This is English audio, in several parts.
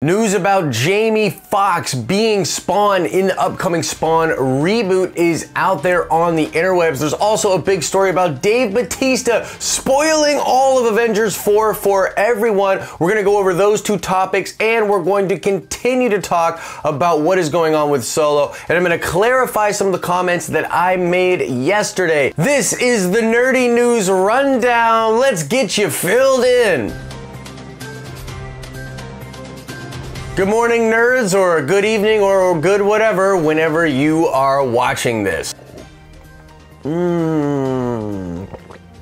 News about Jamie Foxx being Spawn in the upcoming Spawn reboot is out there on the interwebs. There's also a big story about Dave Bautista spoiling all of Avengers 4 for everyone. We're going to go over those two topics, and we're going to continue to talk about what is going on with Solo, and I'm going to clarify some of the comments that I made yesterday. This is the Nerdy News Rundown. Let's get you filled in. Good morning, nerds, or good evening, or good whatever, whenever you are watching this.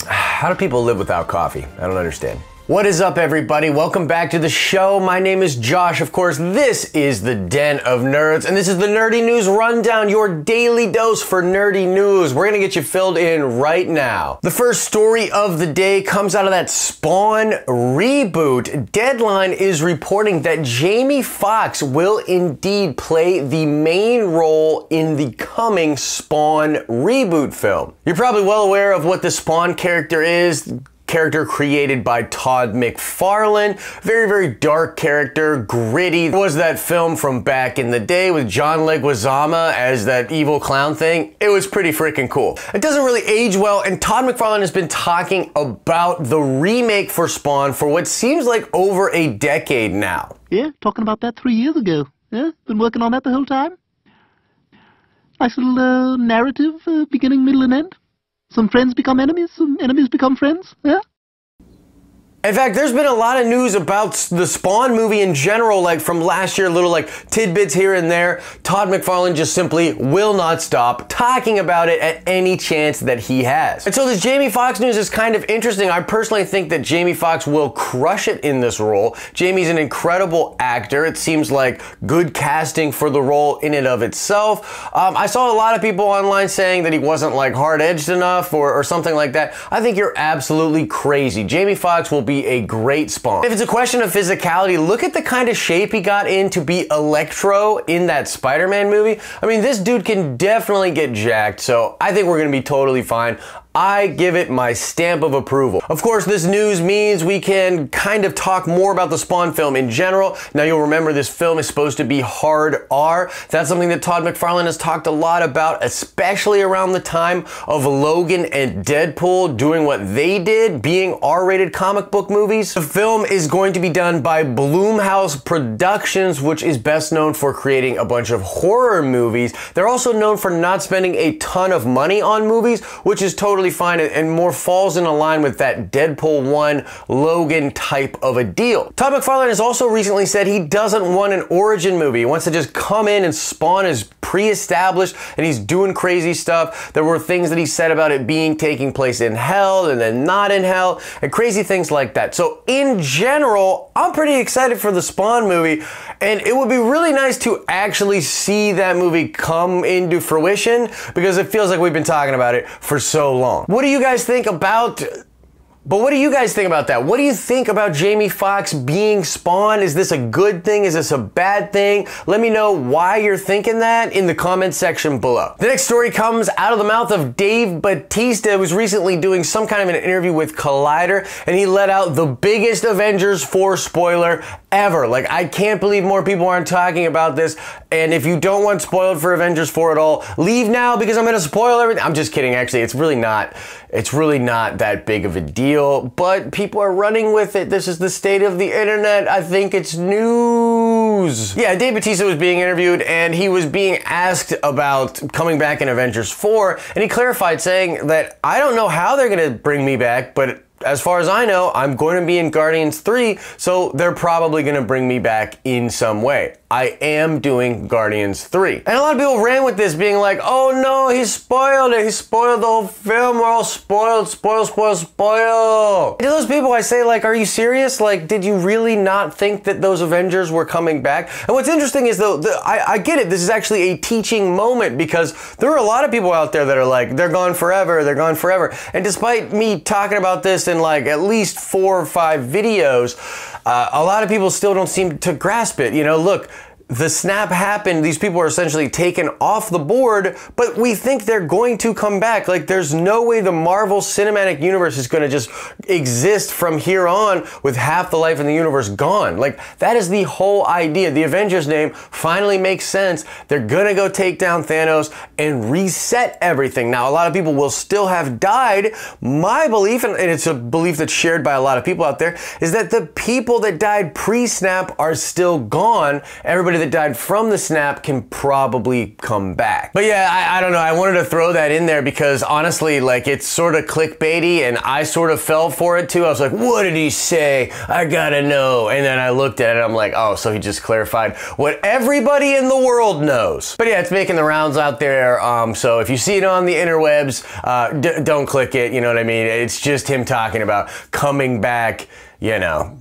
How do people live without coffee? I don't understand. What is up, everybody? Welcome back to the show. My name is Josh. Of course, this is the Den of Nerds, and this is the Nerdy News Rundown, your daily dose for nerdy news. We're gonna get you filled in right now. The first story of the day comes out of that Spawn reboot. Deadline is reporting that Jamie Foxx will indeed play the main role in the coming Spawn reboot film. You're probably well aware of what the Spawn character is. Character created by Todd McFarlane. Very, very dark character, gritty. There was that film from back in the day with John Leguizamo as that evil clown thing. It was pretty freaking cool. It doesn't really age well, and Todd McFarlane has been talking about the remake for Spawn for what seems like over a decade now. Yeah, talking about that 3 years ago. Yeah, been working on that the whole time. Nice little narrative, beginning, middle, and end. Some friends become enemies, some enemies become friends, yeah? In fact, there's been a lot of news about the Spawn movie in general, like from last year, little like tidbits here and there. Todd McFarlane just simply will not stop talking about it at any chance that he has. And so this Jamie Foxx news is kind of interesting. I personally think that Jamie Foxx will crush it in this role. Jamie's an incredible actor. It seems like good casting for the role in and of itself. I saw a lot of people online saying that he wasn't like hard-edged enough or something like that. I think you're absolutely crazy. Jamie Foxx will be a great Spawn. If it's a question of physicality, look at the kind of shape he got in to be Electro in that Spider-Man movie. I mean, this dude can definitely get jacked, so I think we're gonna be totally fine. I give it my stamp of approval. Of course, this news means we can kind of talk more about the Spawn film in general. Now, you'll remember this film is supposed to be hard R. That's something that Todd McFarlane has talked a lot about, especially around the time of Logan and Deadpool doing what they did, being R-rated comic book movies. The film is going to be done by Blumhouse Productions, which is best known for creating a bunch of horror movies. They're also known for not spending a ton of money on movies, which is totally fine and more falls in line with that Deadpool 1 Logan type of a deal. Todd McFarlane has also recently said he doesn't want an origin movie. He wants to just come in and Spawn is pre-established and he's doing crazy stuff. There were things that he said about it taking place in hell and then not in hell and crazy things like that. So in general, I'm pretty excited for the Spawn movie, and it would be really nice to actually see that movie come into fruition because it feels like we've been talking about it for so long. What do you guys think about what do you guys think about that? What do you think about Jamie Foxx being Spawn? Is this a good thing? Is this a bad thing? Let me know why you're thinking that in the comment section below. The next story comes out of the mouth of Dave Bautista, who was recently doing some kind of an interview with Collider, and he let out the biggest Avengers 4 spoiler ever. Like, I can't believe more people aren't talking about this, and if you don't want spoiled for Avengers 4 at all, leave now because I'm gonna spoil everything. I'm just kidding, actually. It's really not that big of a deal, but people are running with it. This is the state of the internet. I think it's news. Yeah, Dave Bautista was being interviewed, and he was being asked about coming back in Avengers 4, and he clarified saying that, I don't know how they're gonna bring me back, but as far as I know, I'm going to be in Guardians 3, so they're probably going to bring me back in some way. I am doing Guardians 3. And a lot of people ran with this being like, oh no, he spoiled it. He spoiled the whole film. We're all spoiled, spoil. To those people, I say, like, are you serious? Like, did you really not think that those Avengers were coming back? And what's interesting is, though, I get it. This is actually a teaching moment because there are a lot of people out there that are like, they're gone forever. They're gone forever. And despite me talking about this in like at least 4 or 5 videos, a lot of people still don't seem to grasp it. You know, look, the snap happened, these people are essentially taken off the board, but we think they're going to come back. Like, there's no way the Marvel Cinematic Universe is going to just exist from here on with half the life in the universe gone. Like, that is the whole idea. The Avengers name finally makes sense. They're going to go take down Thanos and reset everything. Now, a lot of people will still have died. My belief, and it's a belief that's shared by a lot of people out there, is that the people that died pre-snap are still gone. Everybody that died from the snap can probably come back. But yeah, I don't know. I wanted to throw that in there because honestly, like, it's sort of clickbaity and I sort of fell for it too. I was like, what did he say? I gotta know. And then I looked at it, I'm like, oh, so he just clarified what everybody in the world knows. But yeah, it's making the rounds out there. So if you see it on the interwebs, don't click it. You know what I mean? It's just him talking about coming back, you know.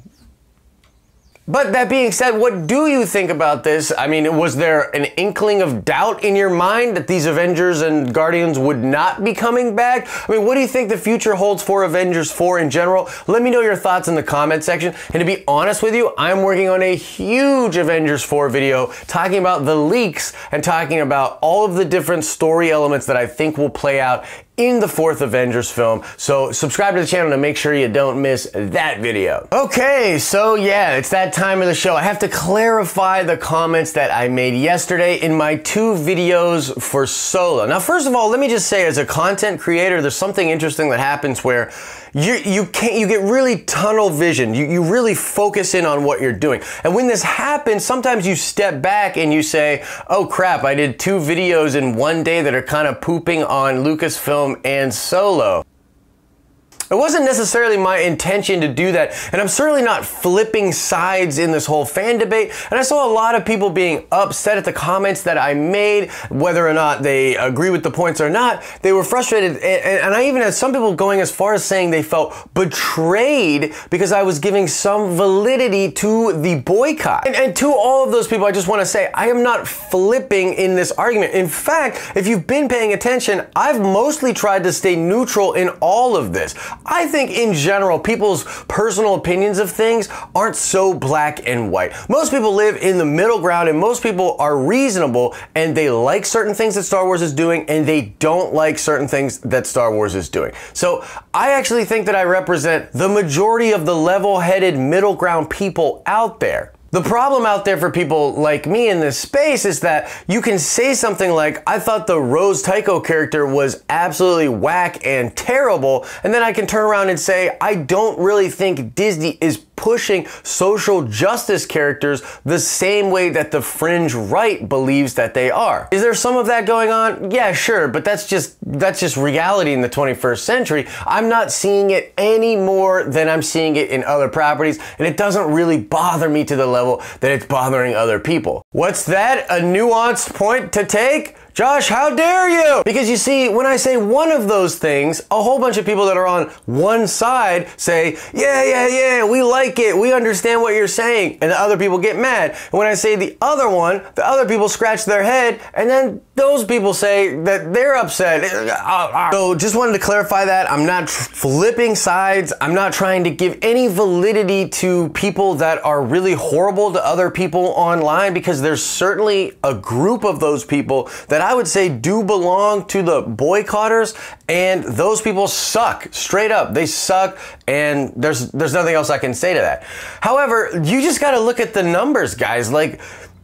But that being said, what do you think about this? I mean, was there an inkling of doubt in your mind that these Avengers and Guardians would not be coming back? I mean, what do you think the future holds for Avengers 4 in general? Let me know your thoughts in the comment section. And to be honest with you, I'm working on a huge Avengers 4 video talking about the leaks and talking about all of the different story elements that I think will play out in the 4th Avengers film. So subscribe to the channel to make sure you don't miss that video. Okay, so yeah, it's that time of the show. I have to clarify the comments that I made yesterday in my 2 videos for Solo. Now, first of all, let me just say, as a content creator, there's something interesting that happens where you get really tunnel vision. You really focus in on what you're doing. And when this happens, sometimes you step back and you say, oh crap, I did 2 videos in one day that are kind of pooping on Lucasfilm and Solo. It wasn't necessarily my intention to do that, and I'm certainly not flipping sides in this whole fan debate, and I saw a lot of people being upset at the comments that I made, whether or not they agree with the points or not. They were frustrated, and I even had some people going as far as saying they felt betrayed because I was giving some validity to the boycott. And to all of those people, I just want to say, I am not flipping in this argument. In fact, if you've been paying attention, I've mostly tried to stay neutral in all of this. I think in general, people's personal opinions of things aren't so black and white. Most people live in the middle ground, and most people are reasonable, and they like certain things that Star Wars is doing, and they don't like certain things that Star Wars is doing. So I actually think that I represent the majority of the level-headed middle ground people out there. The problem out there for people like me in this space is that you can say something like, I thought the Rose Tycho character was absolutely whack and terrible, and then I can turn around and say, I don't really think Disney is pushing social justice characters the same way that the fringe right believes that they are. Is there some of that going on? Yeah, sure, but that's just reality in the 21st century. I'm not seeing it any more than I'm seeing it in other properties, and it doesn't really bother me to the level that it's bothering other people. What's that? A nuanced point to take? Josh, how dare you? Because you see, when I say one of those things, a whole bunch of people that are on one side say, yeah, we like it, we understand what you're saying, and the other people get mad. And when I say the other one, the other people scratch their head, and then those people say that they're upset. So just wanted to clarify that. I'm not flipping sides. I'm not trying to give any validity to people that are really horrible to other people online, because there's certainly a group of those people that I would say do belong to the boycotters, and those people suck. Straight up, they suck, and there's nothing else I can say to that. However, you just gotta look at the numbers, guys. Like,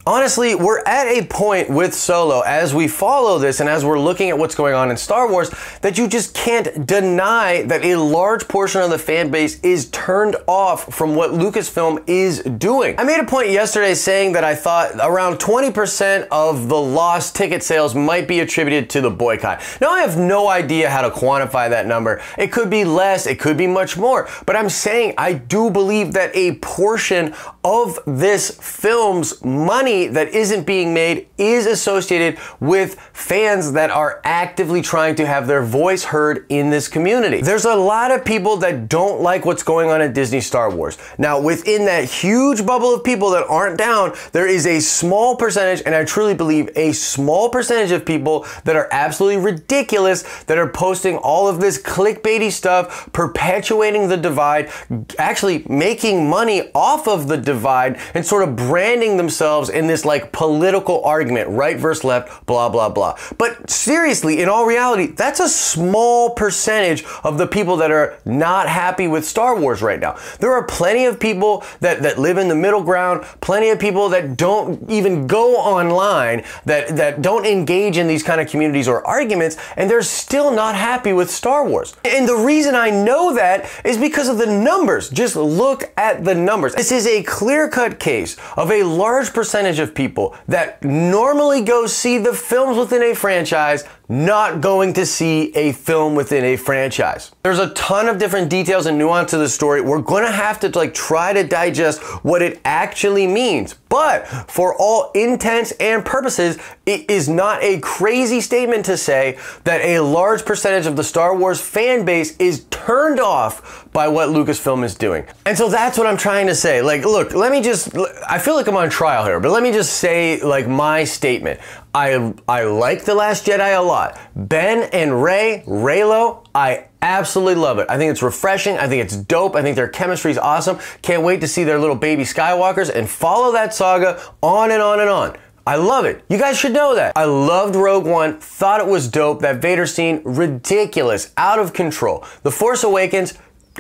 honestly, we're at a point with Solo, as we follow this and as we're looking at what's going on in Star Wars, that you just can't deny that a large portion of the fan base is turned off from what Lucasfilm is doing. I made a point yesterday saying that I thought around 20% of the lost ticket sales might be attributed to the boycott. Now, I have no idea how to quantify that number. It could be less, it could be much more, but I'm saying I do believe that a portion of this film's money that isn't being made is associated with fans that are actively trying to have their voice heard in this community. There's a lot of people that don't like what's going on at Disney Star Wars. Now, within that huge bubble of people that aren't down, there is a small percentage, and I truly believe a small percentage of people that are absolutely ridiculous, that are posting all of this clickbaity stuff, perpetuating the divide, actually making money off of the divide, and sort of branding themselves in this like political argument, right versus left, blah, blah, blah. But seriously, in all reality, that's a small percentage of the people that are not happy with Star Wars right now. There are plenty of people that live in the middle ground, plenty of people that don't even go online, that don't engage in these kind of communities or arguments, and they're still not happy with Star Wars. And the reason I know that is because of the numbers. Just look at the numbers. This is a clear-cut case of a large percentage of people that normally go see the films within a franchise not going to see a film within a franchise. There's a ton of different details and nuance to the story. We're gonna have to like try to digest what it actually means. But for all intents and purposes, it is not a crazy statement to say that a large percentage of the Star Wars fan base is turned off by what Lucasfilm is doing. And so that's what I'm trying to say. Like, look, I feel like I'm on trial here, but let me just say like my statement. I like The Last Jedi a lot. Ben and Reylo, I absolutely love it. I think it's refreshing. I think it's dope. I think their chemistry is awesome. Can't wait to see their little baby Skywalkers and follow that saga on and on and on. I love it. You guys should know that. I loved Rogue One, thought it was dope. That Vader scene, ridiculous, out of control. The Force Awakens,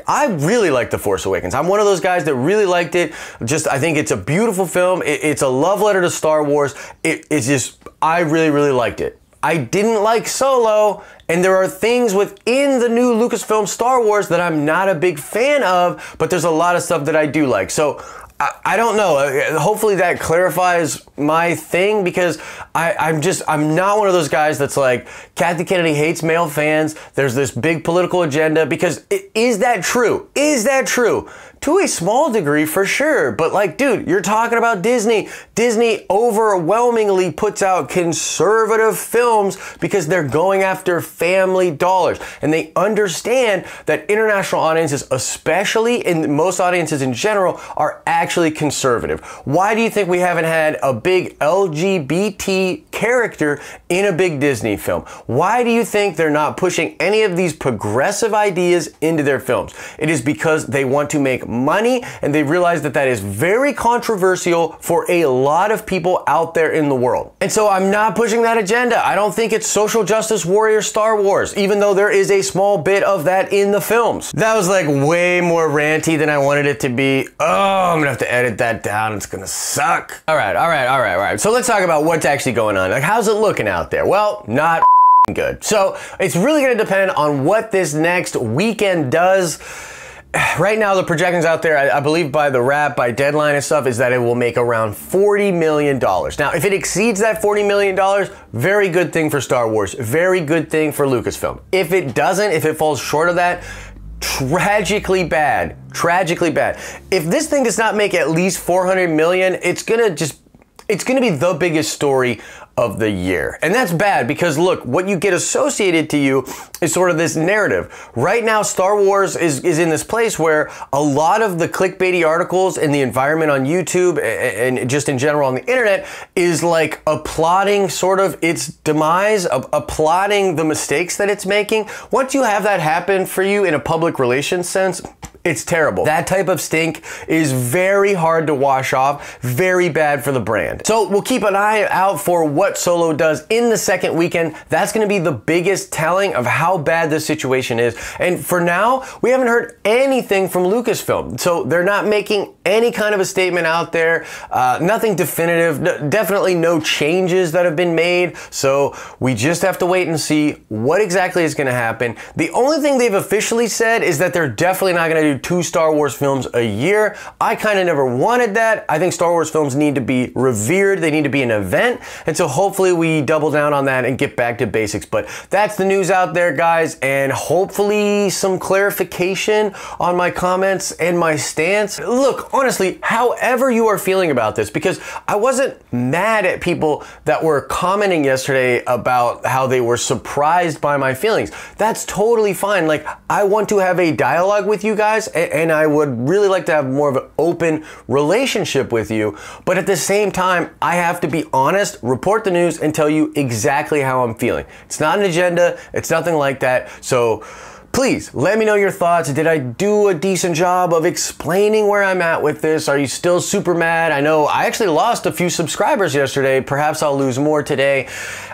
I really like The Force Awakens. I'm one of those guys that really liked it. I think it's a beautiful film. It's a love letter to Star Wars. I really, really liked it. I didn't like Solo, and there are things within the new Lucasfilm Star Wars that I'm not a big fan of, but there's a lot of stuff that I do like. So I don't know. Hopefully that clarifies my thing, because I'm not one of those guys that's like, Kathy Kennedy hates male fans. There's this big political agenda, because is that true? Is that true? To a small degree, for sure. But like, dude, you're talking about Disney. Disney overwhelmingly puts out conservative films because they're going after family dollars. And they understand that international audiences, especially in most audiences in general, are actually conservative. Why do you think we haven't had a big LGBT character in a big Disney film? Why do you think they're not pushing any of these progressive ideas into their films? It is because they want to make money, and they realize that that is very controversial for a lot of people out there in the world. And so I'm not pushing that agenda. I don't think it's social justice warrior Star Wars, even though there is a small bit of that in the films. That was like way more ranty than I wanted it to be. Oh, I'm gonna have to edit that down. It's gonna suck. All right. So let's talk about what's actually going on. Like, how's it looking out there? Well, not good. So it's really gonna depend on what this next weekend does. Right now, the projections out there, I believe by the wrap, by deadline and stuff, is that it will make around $40 million. Now, if it exceeds that $40 million, very good thing for Star Wars. Very good thing for Lucasfilm. If it doesn't, if it falls short of that, tragically bad. Tragically bad. If this thing does not make at least $400 million, it's gonna be the biggest story of the year. And that's bad, because look, what you get associated to you is sort of this narrative. Right now, Star Wars is in this place where a lot of the clickbaity articles in the environment on YouTube and just in general on the internet is like applauding sort of its demise, applauding the mistakes that it's making. Once you have that happen for you in a public relations sense, it's terrible. That type of stink is very hard to wash off, very bad for the brand. So we'll keep an eye out for what Solo does in the second weekend. That's gonna be the biggest telling of how bad this situation is. And for now, we haven't heard anything from Lucasfilm. So they're not making any kind of a statement out there, nothing definitive, definitely no changes that have been made. So we just have to wait and see what exactly is gonna happen. The only thing they've officially said is that they're definitely not gonna do 2 Star Wars films a year. I kind of never wanted that. I think Star Wars films need to be revered. They need to be an event. And so hopefully we double down on that and get back to basics. But that's the news out there, guys. And hopefully some clarification on my comments and my stance. Look, honestly, however you are feeling about this, because I wasn't mad at people that were commenting yesterday about how they were surprised by my feelings. That's totally fine. Like, I want to have a dialogue with you guys, and I would really like to have more of an open relationship with you. But at the same time, I have to be honest, report the news, and tell you exactly how I'm feeling. It's not an agenda. It's nothing like that. So Please let me know your thoughts. Did I do a decent job of explaining where I'm at with this? Are you still super mad? I know I actually lost a few subscribers yesterday. Perhaps I'll lose more today.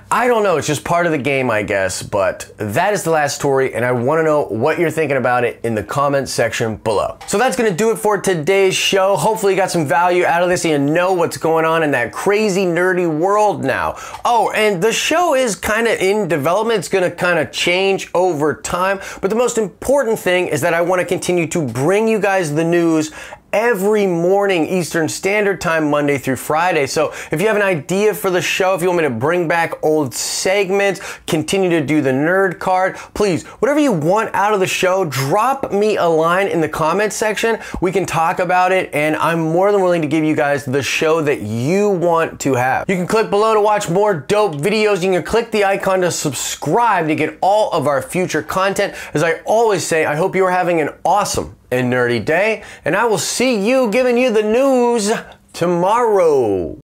I don't know. It's just part of the game, I guess. But that is the last story, and I want to know what you're thinking about it in the comments section below. So that's going to do it for today's show. Hopefully you got some value out of this and you know what's going on in that crazy nerdy world now. Oh, and the show is kind of in development. It's going to kind of change over time. But the most important thing is that I want to continue to bring you guys the news every morning Eastern Standard Time, Monday through Friday. So if you have an idea for the show, if you want me to bring back old segments, continue to do the nerd card, please, whatever you want out of the show, drop me a line in the comments section. We can talk about it, and I'm more than willing to give you guys the show that you want to have. You can click below to watch more dope videos. You can click the icon to subscribe to get all of our future content. As I always say, I hope you are having an awesome and nerdy day, and I will see you giving you the news tomorrow.